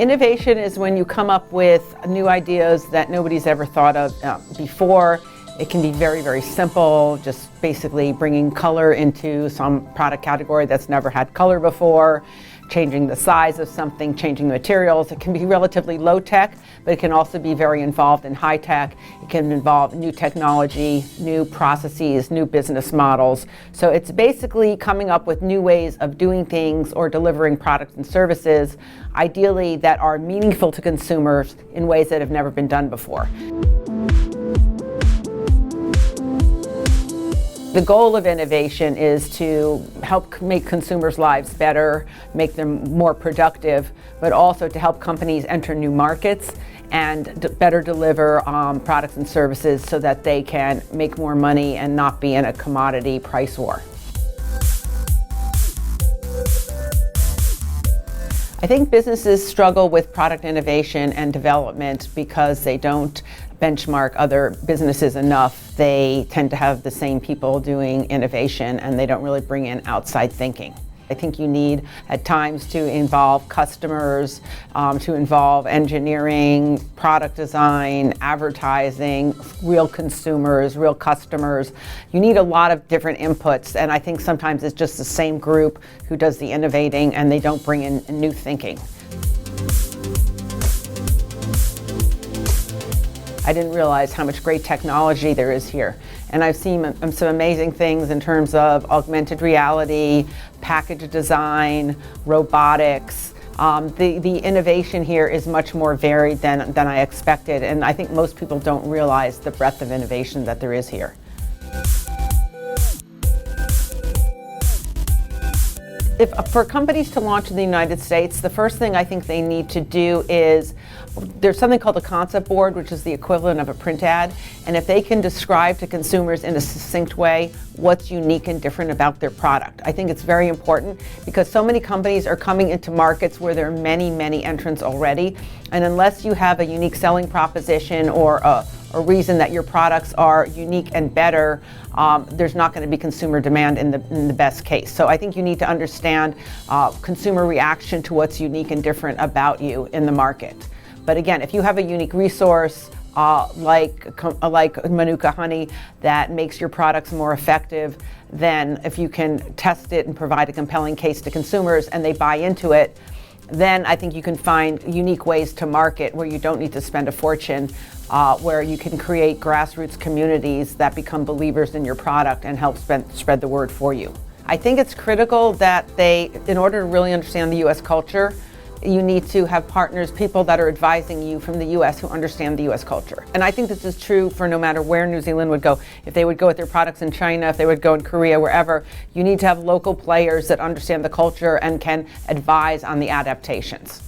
Innovation is when you come up with new ideas that nobody's ever thought of before. It can be very, very simple, just basically bringing color into some product category that's never had color before, changing the size of something, changing the materials. It can be relatively low tech, but it can also be very involved in high tech. It can involve new technology, new processes, new business models. So it's basically coming up with new ways of doing things or delivering products and services, ideally that are meaningful to consumers in ways that have never been done before. The goal of innovation is to help make consumers' lives better, make them more productive, but also to help companies enter new markets and better deliver products and services so that they can make more money and not be in a commodity price war. I think businesses struggle with product innovation and development because they don't benchmark other businesses enough. They tend to have the same people doing innovation and they don't really bring in outside thinking. I think you need at times to involve customers, to involve engineering, product design, advertising, real consumers, real customers. You need a lot of different inputs, and I think sometimes it's just the same group who does the innovating and they don't bring in new thinking. I didn't realize how much great technology there is here. And I've seen some amazing things in terms of augmented reality, package design, robotics. The innovation here is much more varied than I expected, and I think most people don't realize the breadth of innovation that there is here. For companies to launch in the United States, the first thing I think they need to do is, there's something called a concept board, which is the equivalent of a print ad, and if they can describe to consumers in a succinct way what's unique and different about their product. I think it's very important because so many companies are coming into markets where there are many, many entrants already, and unless you have a unique selling proposition or a reason that your products are unique and better, there's not going to be consumer demand in the best case. So I think you need to understand consumer reaction to what's unique and different about you in the market. But again, if you have a unique resource like Manuka honey that makes your products more effective, then if you can test it and provide a compelling case to consumers and they buy into it, then I think you can find unique ways to market where you don't need to spend a fortune, where you can create grassroots communities that become believers in your product and help spread the word for you. I think it's critical that in order to really understand the U.S. culture, you need to have partners, people that are advising you from the U.S. who understand the U.S. culture. And I think this is true for no matter where New Zealand would go. If they would go with their products in China, if they would go in Korea, wherever, you need to have local players that understand the culture and can advise on the adaptations.